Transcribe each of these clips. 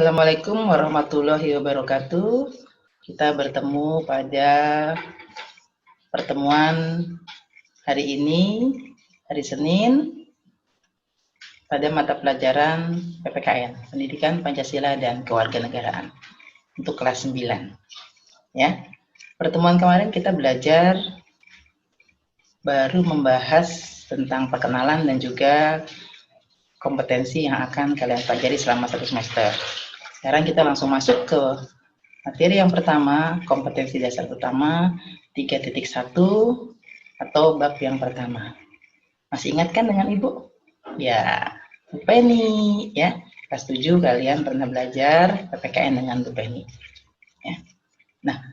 Assalamualaikum warahmatullahi wabarakatuh. Kita bertemu pada pertemuan hari ini, hari Senin, pada mata pelajaran PPKN, Pendidikan Pancasila dan Kewarganegaraan, untuk kelas 9. Ya. Pertemuan kemarin kita belajar baru membahas tentang perkenalan dan juga kompetensi yang akan kalian pelajari selama 1 semester. Sekarang kita langsung masuk ke materi yang pertama, kompetensi dasar pertama 3.1 atau bab yang pertama. Masih ingat kan dengan Ibu? Ya, Bu Penny ya. Kelas 7 kalian pernah belajar PPKN dengan Bu Penny. Ya. Nah,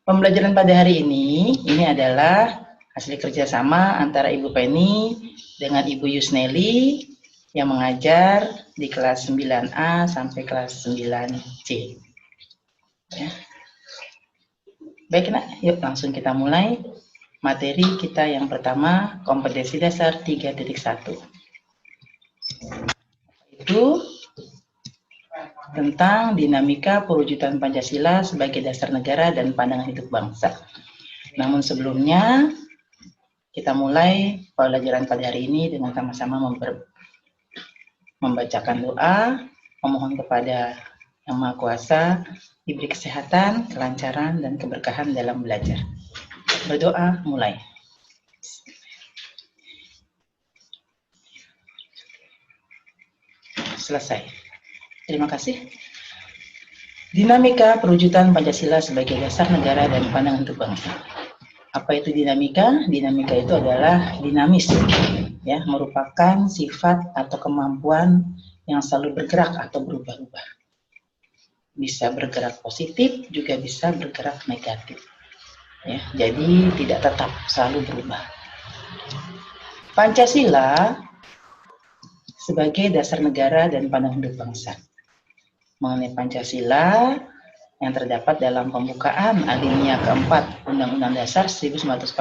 pembelajaran pada hari ini adalah hasil kerjasama antara Ibu Penny dengan Ibu Yusneli yang mengajar di kelas 9A sampai kelas 9C. Ya. Baik nak, yuk langsung kita mulai materi kita yang pertama, kompetensi dasar 3.1. Itu tentang dinamika perwujudan Pancasila sebagai dasar negara dan pandangan hidup bangsa. Namun sebelumnya, kita mulai pelajaran pada hari ini dengan sama-sama membacakan doa, memohon kepada Yang Maha Kuasa diberi kesehatan, kelancaran, dan keberkahan dalam belajar. Berdoa, mulai. Selesai. Terima kasih. Dinamika perwujudan Pancasila sebagai dasar negara dan pandangan hidup bangsa. Apa itu dinamika? Dinamika itu adalah dinamis, ya, merupakan sifat atau kemampuan yang selalu bergerak atau berubah-ubah. Bisa bergerak positif, juga bisa bergerak negatif. Ya, jadi tidak tetap, selalu berubah. Pancasila sebagai dasar negara dan pandangan hidup bangsa. Mengenai Pancasila yang terdapat dalam pembukaan alinea keempat Undang-Undang Dasar 1945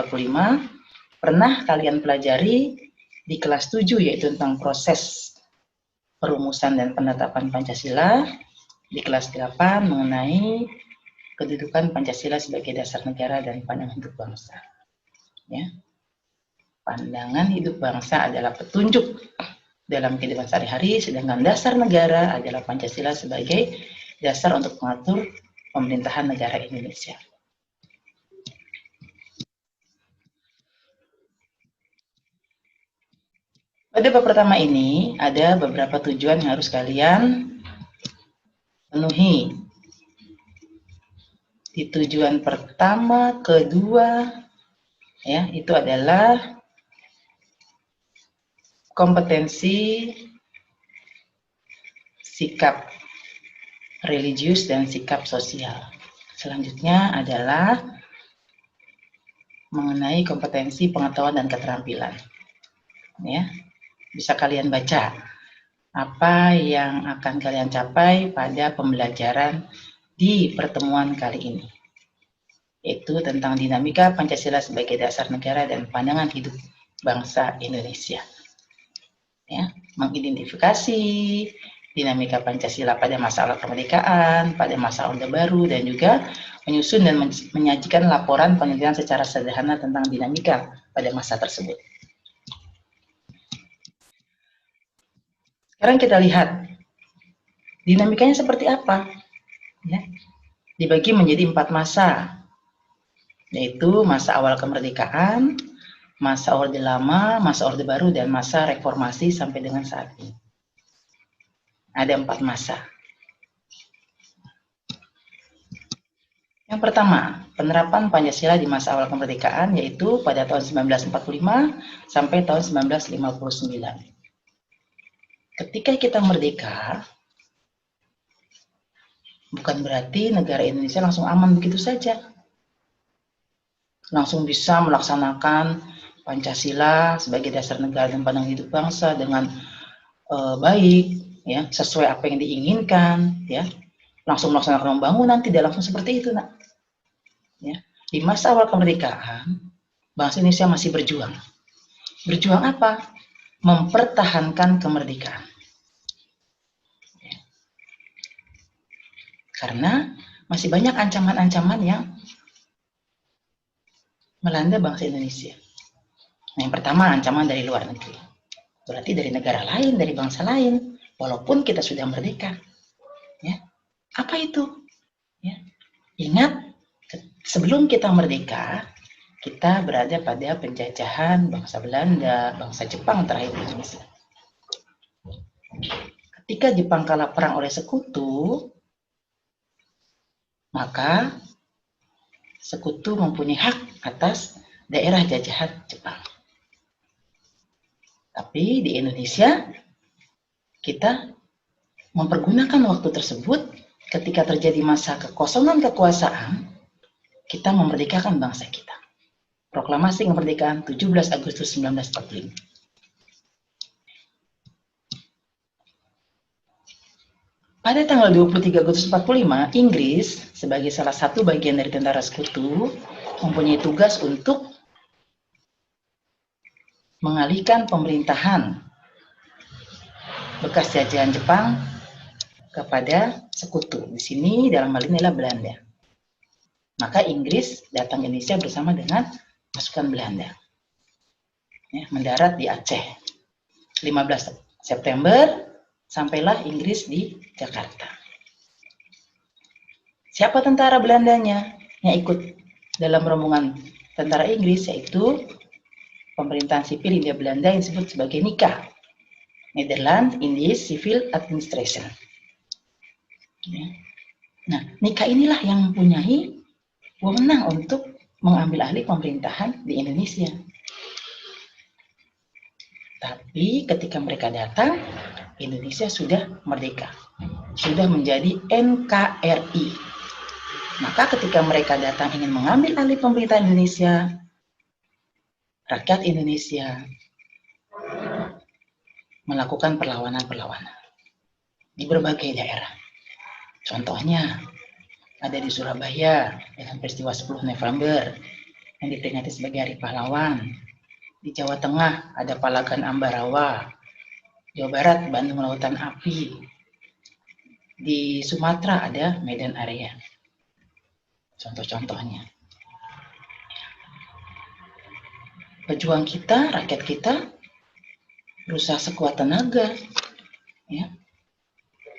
pernah kalian pelajari di kelas 7, yaitu tentang proses perumusan dan penetapan Pancasila, di kelas 8 mengenai kedudukan Pancasila sebagai dasar negara dan pandangan hidup bangsa. Ya. Pandangan hidup bangsa adalah petunjuk dalam kehidupan sehari-hari, sedangkan dasar negara adalah Pancasila sebagai dasar untuk mengatur pemerintahan negara Indonesia. Pada bab pertama ini ada beberapa tujuan yang harus kalian penuhi. Di tujuan pertama, kedua, ya, itu adalah kompetensi sikap religius dan sikap sosial. Selanjutnya adalah mengenai kompetensi pengetahuan dan keterampilan. Ya, bisa kalian baca apa yang akan kalian capai pada pembelajaran di pertemuan kali ini, yaitu tentang dinamika Pancasila sebagai dasar negara dan pandangan hidup bangsa Indonesia. Ya, mengidentifikasi dinamika Pancasila pada masa awal kemerdekaan, pada masa Orde Baru, dan juga menyusun dan menyajikan laporan penelitian secara sederhana tentang dinamika pada masa tersebut. Sekarang kita lihat dinamikanya seperti apa. Ya, dibagi menjadi 4 masa, yaitu masa awal kemerdekaan, masa Orde Lama, masa Orde Baru, dan masa reformasi sampai dengan saat ini. Ada 4 masa. Yang pertama, penerapan Pancasila di masa awal kemerdekaan, yaitu pada tahun 1945 sampai tahun 1959. Ketika kita merdeka, bukan berarti negara Indonesia langsung aman begitu saja. Langsung bisa melaksanakan Pancasila sebagai dasar negara dan pandangan hidup bangsa dengan baik, ya, sesuai apa yang diinginkan, ya. Langsung melaksanakan pembangunan, tidak langsung seperti itu, nak. Ya. Di masa awal kemerdekaan, bangsa Indonesia masih berjuang. Berjuang apa? Mempertahankan kemerdekaan. Ya. Karena masih banyak ancaman-ancaman yang melanda bangsa Indonesia. Nah, yang pertama, ancaman dari luar negeri. Berarti dari negara lain, dari bangsa lain, walaupun kita sudah merdeka. Ya. Apa itu? Ya. Ingat, sebelum kita merdeka, kita berada pada penjajahan bangsa Belanda, bangsa Jepang terakhir di Indonesia. Ketika Jepang kalah perang oleh sekutu, maka sekutu mempunyai hak atas daerah jajahan Jepang. Tapi di Indonesia, kita mempergunakan waktu tersebut ketika terjadi masa kekosongan kekuasaan, kita memerdekakan bangsa kita. Proklamasi kemerdekaan 17 Agustus 1945. Pada tanggal 23 Agustus 45, Inggris sebagai salah satu bagian dari tentara sekutu mempunyai tugas untuk mengalihkan pemerintahan bekas jajahan Jepang kepada sekutu. Di sini dalam hal ini adalah Belanda. Maka Inggris datang ke Indonesia bersama dengan pasukan Belanda. Ya, mendarat di Aceh. 15 September sampailah Inggris di Jakarta. Siapa tentara Belandanya yang ikut dalam rombongan tentara Inggris, yaitu pemerintahan sipil Hindia Belanda yang disebut sebagai NICA, Netherlands Indies Civil Administration. Nah, NICA inilah yang mempunyai wewenang untuk mengambil alih pemerintahan di Indonesia. Tapi ketika mereka datang, Indonesia sudah merdeka, sudah menjadi NKRI. Maka ketika mereka datang ingin mengambil alih pemerintahan Indonesia, rakyat Indonesia melakukan perlawanan-perlawanan di berbagai daerah. Contohnya, ada di Surabaya dengan peristiwa 10 November yang diperingati sebagai Hari Pahlawan. Di Jawa Tengah ada Palagan Ambarawa. Jawa Barat Bandung Lautan Api. Di Sumatera ada Medan Area. Contoh-contohnya. Pejuang kita, rakyat kita berusaha sekuat tenaga ya,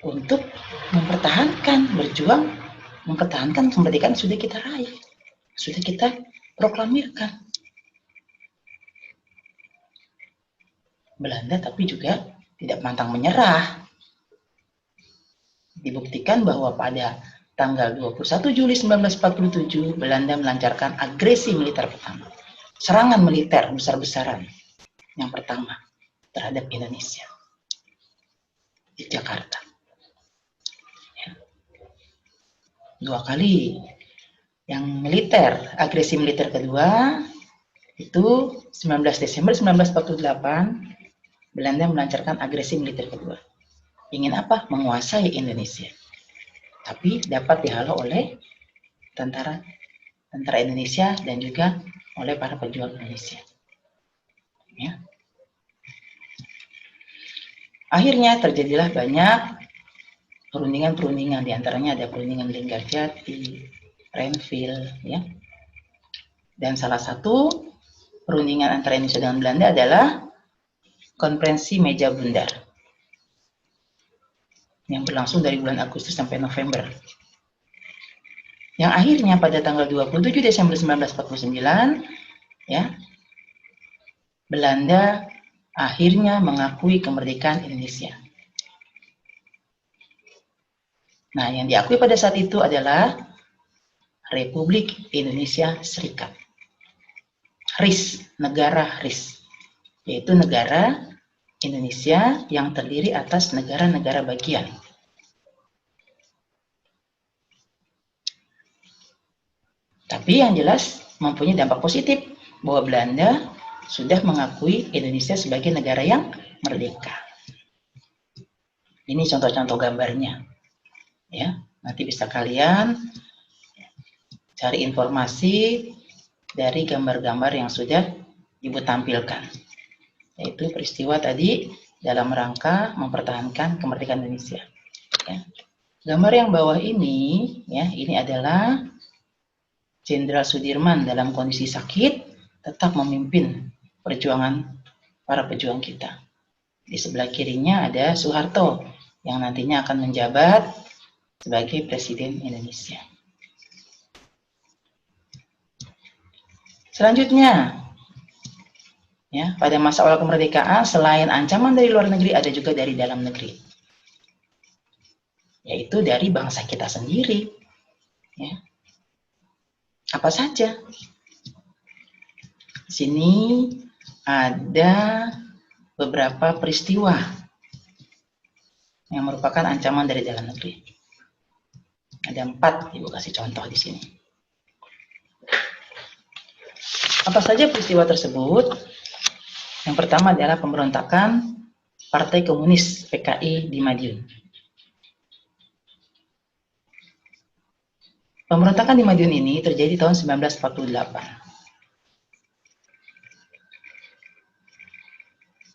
untuk mempertahankan, berjuang mempertahankan kemerdekaan sudah kita raih, sudah kita proklamirkan. Belanda tapi juga tidak pantang menyerah. Dibuktikan bahwa pada tanggal 21 Juli 1947 Belanda melancarkan agresi militer pertama. Serangan militer besar-besaran yang pertama terhadap Indonesia di Jakarta. Ya. 2 kali. Yang militer, agresi militer kedua itu 19 Desember 1948 Belanda melancarkan agresi militer kedua. Ingin apa? Menguasai Indonesia. Tapi dapat dihalau oleh tentara Indonesia dan juga oleh para pejuang Indonesia. Ya. Akhirnya terjadilah banyak perundingan-perundingan, diantaranya ada perundingan Linggarjati, Renville, ya. Dan salah satu perundingan antara Indonesia dengan Belanda adalah Konferensi Meja Bundar yang berlangsung dari bulan Agustus sampai November. Yang akhirnya pada tanggal 27 Desember 1949, ya, Belanda akhirnya mengakui kemerdekaan Indonesia. Nah, yang diakui pada saat itu adalah Republik Indonesia Serikat. RIS, negara RIS, yaitu negara Indonesia yang terdiri atas negara-negara bagian. Tapi yang jelas mempunyai dampak positif bahwa Belanda sudah mengakui Indonesia sebagai negara yang merdeka. Ini contoh-contoh gambarnya. Ya, nanti bisa kalian cari informasi dari gambar-gambar yang sudah Ibu tampilkan. Yaitu peristiwa tadi dalam rangka mempertahankan kemerdekaan Indonesia. Ya. Gambar yang bawah ini, ya, ini adalah Jenderal Sudirman dalam kondisi sakit, tetap memimpin perjuangan para pejuang kita. Di sebelah kirinya ada Soeharto, yang nantinya akan menjabat sebagai Presiden Indonesia. Selanjutnya, ya, pada masa awal kemerdekaan, selain ancaman dari luar negeri, ada juga dari dalam negeri, yaitu dari bangsa kita sendiri. Ya. Apa saja? Di sini ada beberapa peristiwa yang merupakan ancaman dari dalam negeri. Ada 4, Ibu kasih contoh di sini. Apa saja peristiwa tersebut? Yang pertama adalah pemberontakan Partai Komunis PKI di Madiun. Pemberontakan di Madiun ini terjadi tahun 1948.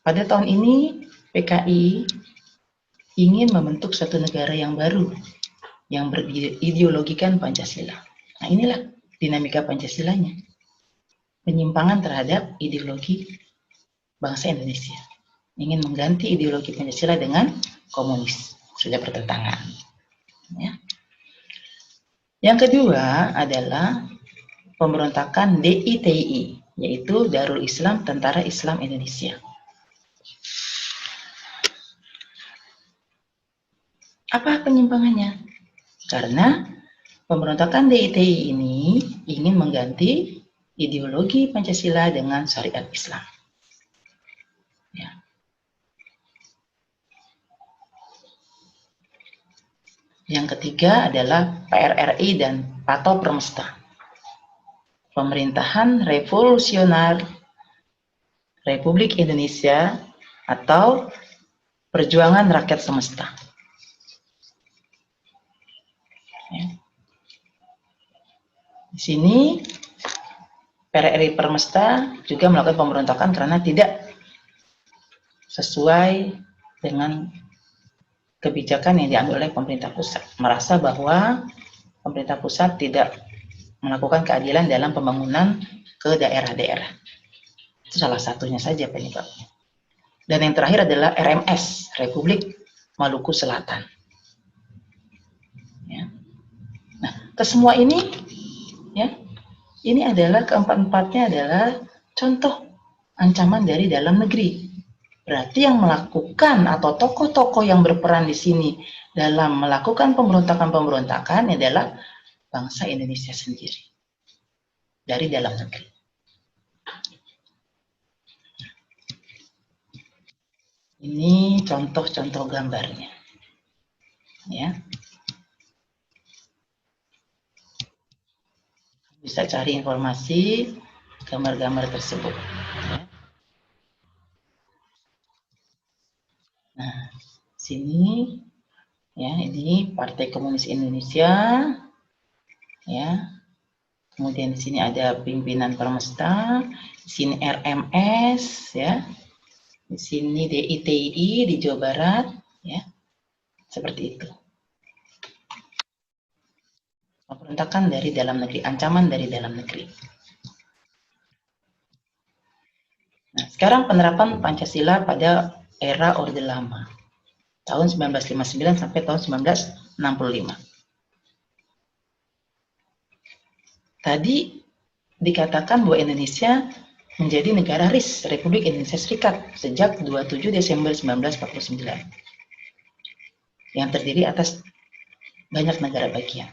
Pada tahun ini, PKI ingin membentuk satu negara yang baru, yang berideologikan Pancasila. Nah, inilah dinamika Pancasilanya. Penyimpangan terhadap ideologi bangsa Indonesia. Ingin mengganti ideologi Pancasila dengan komunis. Sudah bertentangan. Ya. Yang kedua adalah pemberontakan DITI, yaitu Darul Islam Tentara Islam Indonesia. Apa penyimpangannya? Karena pemberontakan DITI ini ingin mengganti ideologi Pancasila dengan syariat Islam. Ya. Yang ketiga adalah PRRI dan Pato Permesta. Pemerintahan Revolusioner Republik Indonesia atau Perjuangan Rakyat Semesta. Ya. Di sini PRRI Permesta juga melakukan pemberontakan karena tidak sesuai dengan kebijakan yang diambil oleh pemerintah pusat. Merasa bahwa pemerintah pusat tidak melakukan keadilan dalam pembangunan ke daerah-daerah. Itu salah satunya saja penyebabnya. Dan yang terakhir adalah RMS, Republik Maluku Selatan. Ya. Nah, kesemua ini, ya, ini adalah keempat-empatnya adalah contoh ancaman dari dalam negeri. Berarti yang melakukan atau tokoh-tokoh yang berperan di sini dalam melakukan pemberontakan-pemberontakan adalah bangsa Indonesia sendiri dari dalam negeri. Ini contoh-contoh gambarnya, ya. Bisa cari informasi gambar-gambar tersebut. Ya. Nah, sini, ya, ini Partai Komunis Indonesia, ya. Kemudian di sini ada pimpinan Permesta, di sini RMS, ya. Di sini DITI di Jawa Barat, ya. Seperti itu. Pemberontakan dari dalam negeri, ancaman dari dalam negeri. Nah, sekarang penerapan Pancasila pada era Orde Lama, tahun 1959 sampai tahun 1965. Tadi dikatakan bahwa Indonesia menjadi negara RIS, Republik Indonesia Serikat, sejak 27 Desember 1949, yang terdiri atas banyak negara bagian.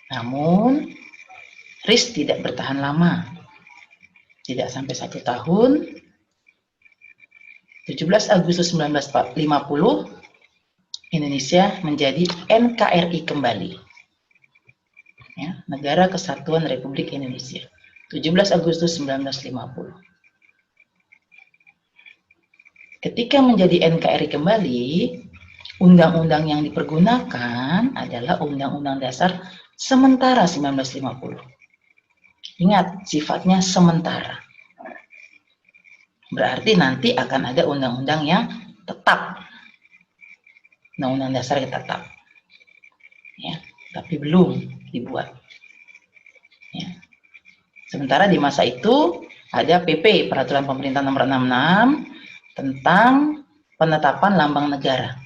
Namun, RIS tidak bertahan lama, tidak sampai 1 tahun. 17 Agustus 1950, Indonesia menjadi NKRI kembali, ya, Negara Kesatuan Republik Indonesia. 17 Agustus 1950. Ketika menjadi NKRI kembali, undang-undang yang dipergunakan adalah Undang-Undang Dasar Sementara 1950. Ingat, sifatnya sementara. Berarti nanti akan ada undang-undang yang tetap. Undang-Undang Dasar yang tetap. ya, tapi belum dibuat. Ya. Sementara di masa itu ada PP, Peraturan Pemerintah Nomor 66 tentang penetapan lambang negara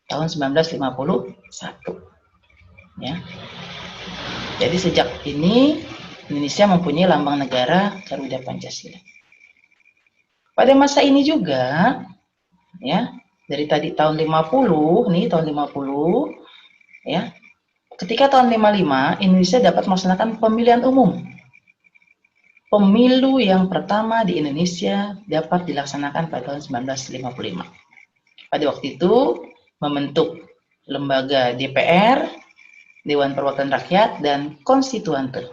tahun 1951. Ya. Jadi sejak ini Indonesia mempunyai lambang negara Garuda Pancasila. Pada masa ini juga, ya, dari tadi tahun 50, nih tahun 50, ya, ketika tahun 55 Indonesia dapat melaksanakan pemilihan umum. Pemilu yang pertama di Indonesia dapat dilaksanakan pada tahun 1955. Pada waktu itu membentuk lembaga DPR, Dewan Perwakilan Rakyat, dan Konstituante.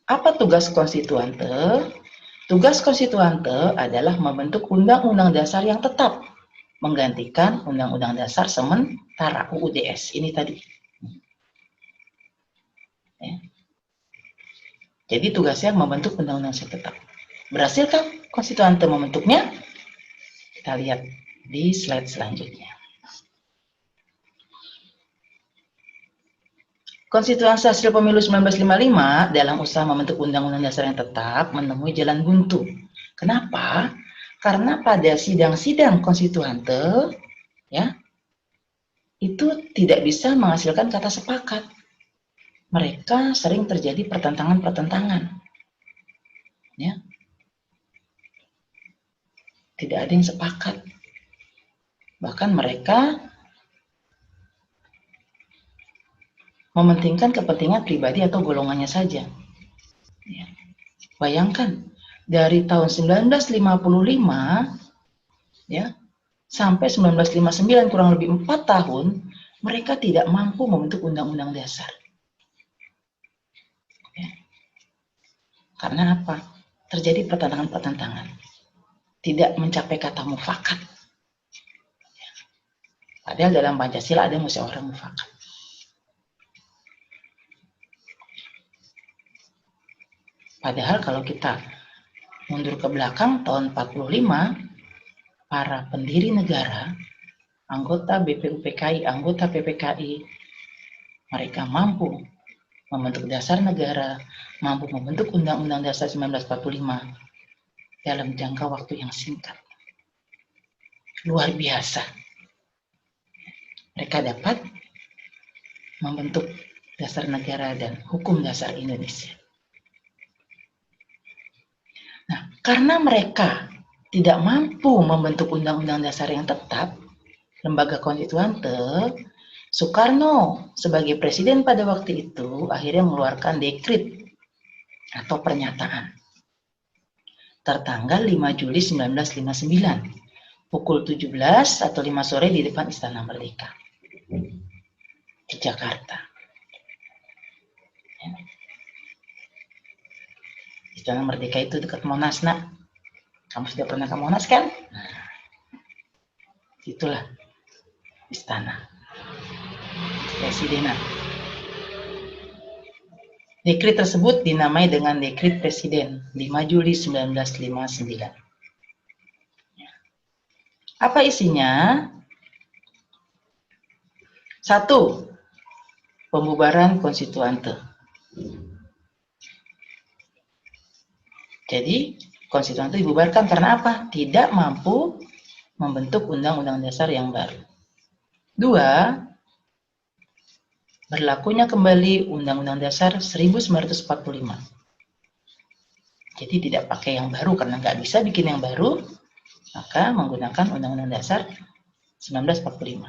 Apa tugas konstituante? Tugas konstituante adalah membentuk undang-undang dasar yang tetap, menggantikan undang-undang dasar sementara UUDS. Ini tadi. Ya. Jadi tugasnya membentuk undang-undang dasar tetap. Berhasilkah konstituante membentuknya? Kita lihat di slide selanjutnya. Konstitusi hasil pemilu 1955 dalam usaha membentuk undang-undang dasar yang tetap menemui jalan buntu. Kenapa? Karena pada sidang-sidang konstituante, ya, itu tidak bisa menghasilkan kata sepakat. Mereka sering terjadi pertentangan-pertentangan. Ya. Tidak ada yang sepakat. Bahkan mereka mementingkan kepentingan pribadi atau golongannya saja. Ya. Bayangkan, dari tahun 1955 ya, sampai 1959 kurang lebih 4 tahun, mereka tidak mampu membentuk undang-undang dasar. Ya. Karena apa? Terjadi pertentangan-pertentangan. Tidak mencapai kata mufakat. Ya. Padahal dalam Pancasila ada musyawarah mufakat. Padahal kalau kita mundur ke belakang tahun 45, para pendiri negara, anggota BPUPKI, anggota PPKI, mereka mampu membentuk dasar negara, mampu membentuk Undang-Undang Dasar 1945 dalam jangka waktu yang singkat. Luar biasa. Mereka dapat membentuk dasar negara dan hukum dasar Indonesia. Nah, karena mereka tidak mampu membentuk undang-undang dasar yang tetap, lembaga konstituante, Soekarno sebagai presiden pada waktu itu akhirnya mengeluarkan dekrit atau pernyataan tertanggal 5 Juli 1959 pukul 17 atau 5 sore di depan Istana Merdeka di Jakarta. Istana Merdeka itu dekat Monas, nak. Kamu sudah pernah ke Monas kan? Nah, itulah istana Presidenan. Dekrit tersebut dinamai dengan Dekrit Presiden 5 Juli 1959. Apa isinya? 1. Pembubaran konstituante. Jadi, konstituante dibubarkan karena apa? Tidak mampu membentuk undang-undang dasar yang baru. 2. Berlakunya kembali Undang-Undang Dasar 1945. Jadi tidak pakai yang baru karena nggak bisa bikin yang baru, maka menggunakan Undang-Undang Dasar 1945.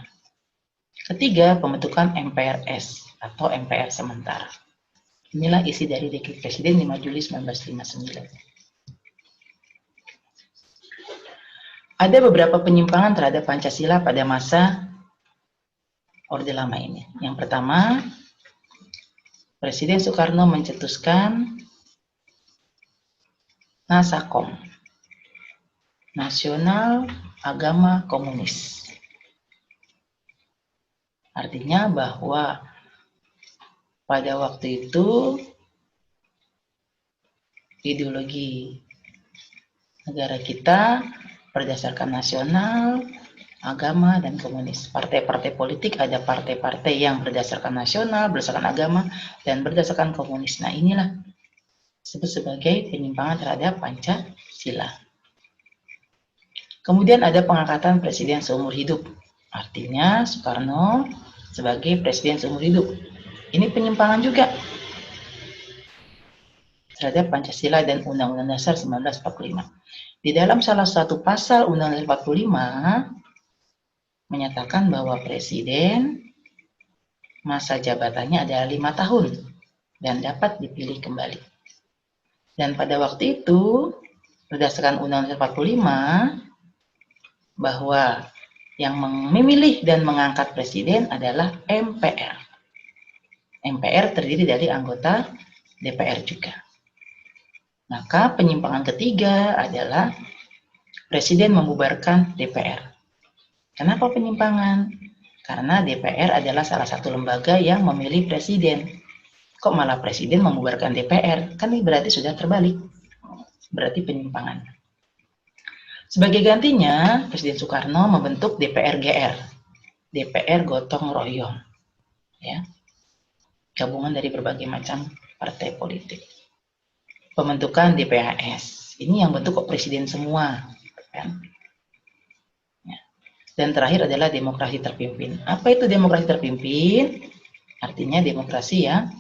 Ketiga, pembentukan MPRS atau MPR sementara. Inilah isi dari Dekrit Presiden 5 Juli 1959. Ada beberapa penyimpangan terhadap Pancasila pada masa Orde Lama ini. Yang pertama, Presiden Soekarno mencetuskan Nasakom, Nasional Agama Komunis. Artinya bahwa pada waktu itu ideologi negara kita berdasarkan nasional, agama, dan komunis. Partai-partai politik ada partai-partai yang berdasarkan nasional, berdasarkan agama, dan berdasarkan komunis. Nah, inilah disebut sebagai penyimpangan terhadap Pancasila. Kemudian ada pengangkatan presiden seumur hidup. Artinya Soekarno sebagai presiden seumur hidup. Ini penyimpangan juga terhadap Pancasila dan Undang-Undang Dasar 1945. Di dalam salah satu pasal Undang-Undang 45 menyatakan bahwa presiden masa jabatannya adalah 5 tahun dan dapat dipilih kembali. Dan pada waktu itu, berdasarkan Undang-Undang 45, bahwa yang memilih dan mengangkat presiden adalah MPR. MPR terdiri dari anggota DPR juga. Maka penyimpangan ketiga adalah presiden membubarkan DPR. Kenapa penyimpangan? Karena DPR adalah salah satu lembaga yang memilih presiden. Kok malah presiden membubarkan DPR? Kan ini berarti sudah terbalik. Berarti penyimpangan. Sebagai gantinya, Presiden Soekarno membentuk DPR GR. DPR Gotong Royong. Ya. Gabungan dari berbagai macam partai politik. Pembentukan DPHS. Ini yang bentuk kok presiden semua. Kan? Ya. Dan terakhir adalah demokrasi terpimpin. Apa itu demokrasi terpimpin? Artinya demokrasi yang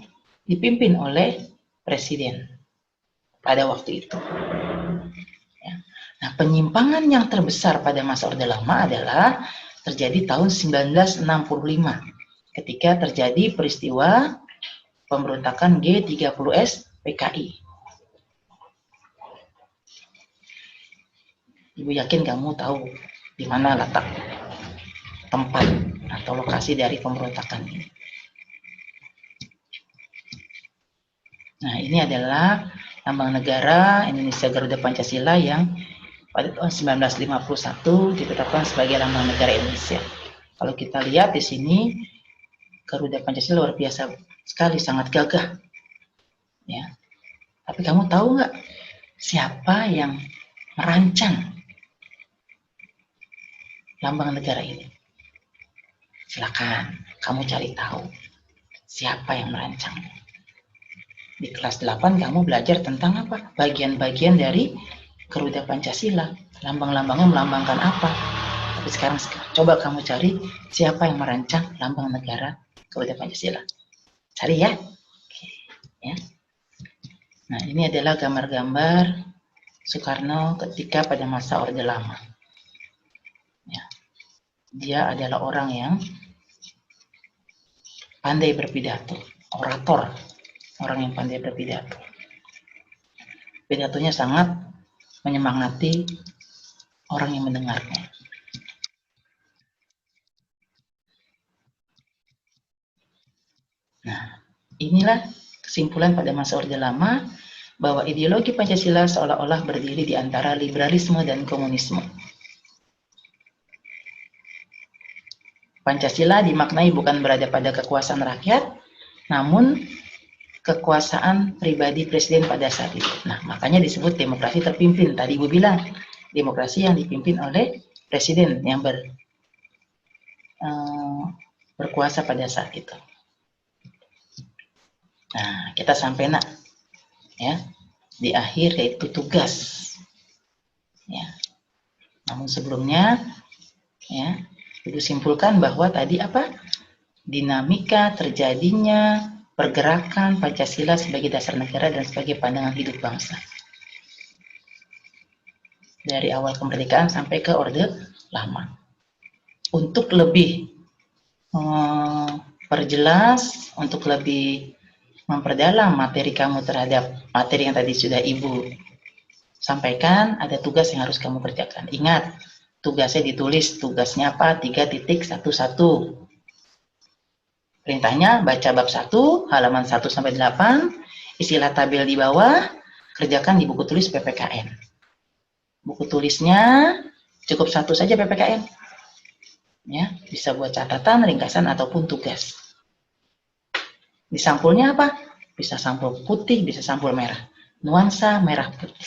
dipimpin oleh presiden pada waktu itu. Ya. Nah, penyimpangan yang terbesar pada masa Orde Lama adalah terjadi tahun 1965 ketika terjadi peristiwa pemberontakan G30S PKI. Ibu yakin kamu tahu di mana letak tempat atau lokasi dari pemberontakan ini. Nah, ini adalah lambang negara Indonesia Garuda Pancasila yang pada tahun 1951 ditetapkan sebagai lambang negara Indonesia. Kalau kita lihat di sini, Garuda Pancasila luar biasa sekali, sangat gagah. Ya. Tapi kamu tahu nggak siapa yang merancang lambang negara ini? Silakan kamu cari tahu siapa yang merancangnya. Di kelas 8 kamu belajar tentang apa? Bagian-bagian dari Garuda Pancasila. Lambang-lambangnya melambangkan apa? Tapi sekarang coba kamu cari siapa yang merancang lambang negara Garuda Pancasila. Cari ya. Oke, ya. Nah, ini adalah gambar-gambar Soekarno ketika pada masa Orde Lama. Ya. Dia adalah orang yang pandai berpidato, orator, orang yang pandai berpidato. Pidatonya sangat menyemangati orang yang mendengarnya. Nah, inilah kesimpulan pada masa Orde Lama bahwa ideologi Pancasila seolah-olah berdiri di antara liberalisme dan komunisme. Pancasila dimaknai bukan berada pada kekuasaan rakyat, namun kekuasaan pribadi presiden pada saat itu. Nah, makanya disebut demokrasi terpimpin. Tadi Ibu bilang, demokrasi yang dipimpin oleh presiden yang berkuasa pada saat itu. Nah, kita sampai ya di akhir, yaitu tugas. Ya. Namun sebelumnya, ya, Ibu simpulkan bahwa tadi apa? Dinamika terjadinya pergerakan Pancasila sebagai dasar negara dan sebagai pandangan hidup bangsa. Dari awal kemerdekaan sampai ke Orde Lama. Untuk lebih perjelas, untuk lebih memperdalam materi kamu terhadap materi yang tadi sudah Ibu sampaikan, ada tugas yang harus kamu kerjakan. Ingat, tugasnya ditulis, tugasnya apa? 3.11. Perintahnya baca bab 1, halaman 1-8, istilah tabel di bawah, kerjakan di buku tulis PPKN. Buku tulisnya cukup 1 saja PPKN. Ya, bisa buat catatan, ringkasan, ataupun tugas. Di sampulnya apa? Bisa sampul putih, bisa sampul merah. Nuansa merah putih.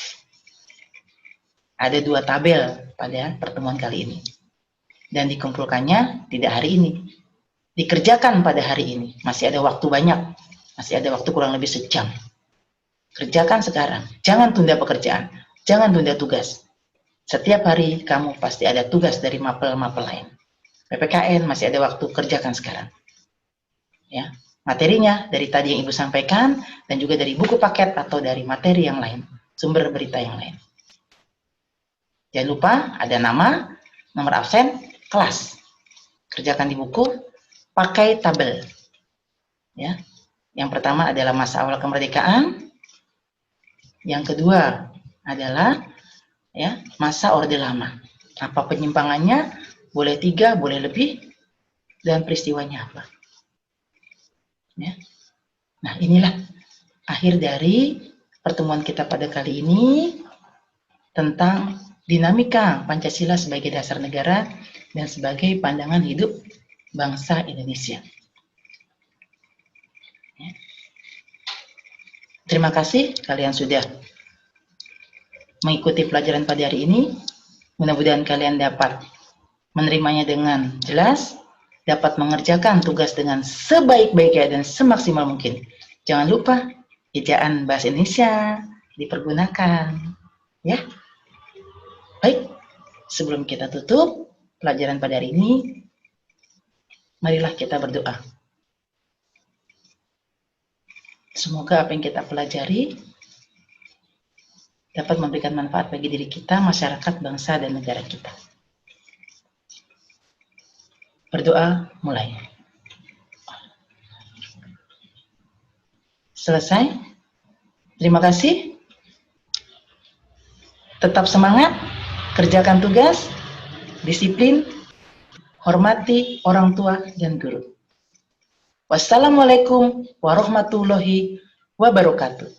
Ada 2 tabel pada pertemuan kali ini. dan dikumpulkannya tidak hari ini. Dikerjakan pada hari ini. Masih ada waktu banyak. Masih ada waktu kurang lebih sejam. Kerjakan sekarang. Jangan tunda pekerjaan. Jangan tunda tugas. Setiap hari kamu pasti ada tugas dari mapel-mapel lain. PPKN masih ada waktu, kerjakan sekarang. Ya, materinya dari tadi yang Ibu sampaikan dan juga dari buku paket atau dari materi yang lain, sumber berita yang lain. Jangan lupa ada nama, nomor absen, kelas. Kerjakan di buku, pakai tabel. Ya. Yang pertama adalah masa awal kemerdekaan. Yang kedua adalah ya, masa Orde Lama. Apa penyimpangannya? Boleh 3, boleh lebih, dan peristiwanya apa. Ya. Nah, inilah akhir dari pertemuan kita pada kali ini tentang dinamika Pancasila sebagai dasar negara dan sebagai pandangan hidup bangsa Indonesia. Ya. Terima kasih kalian sudah mengikuti pelajaran pada hari ini. Mudah-mudahan kalian dapat menerimanya dengan jelas, dapat mengerjakan tugas dengan sebaik-baiknya dan semaksimal mungkin. Jangan lupa ejaan bahasa Indonesia dipergunakan. Ya. Baik, sebelum kita tutup pelajaran pada hari ini, marilah kita berdoa. Semoga apa yang kita pelajari dapat memberikan manfaat bagi diri kita, masyarakat, bangsa, dan negara kita. Berdoa mulai. Selesai. Terima kasih. Tetap semangat, kerjakan tugas, disiplin, hormati orang tua dan guru. Wassalamualaikum warahmatullahi wabarakatuh.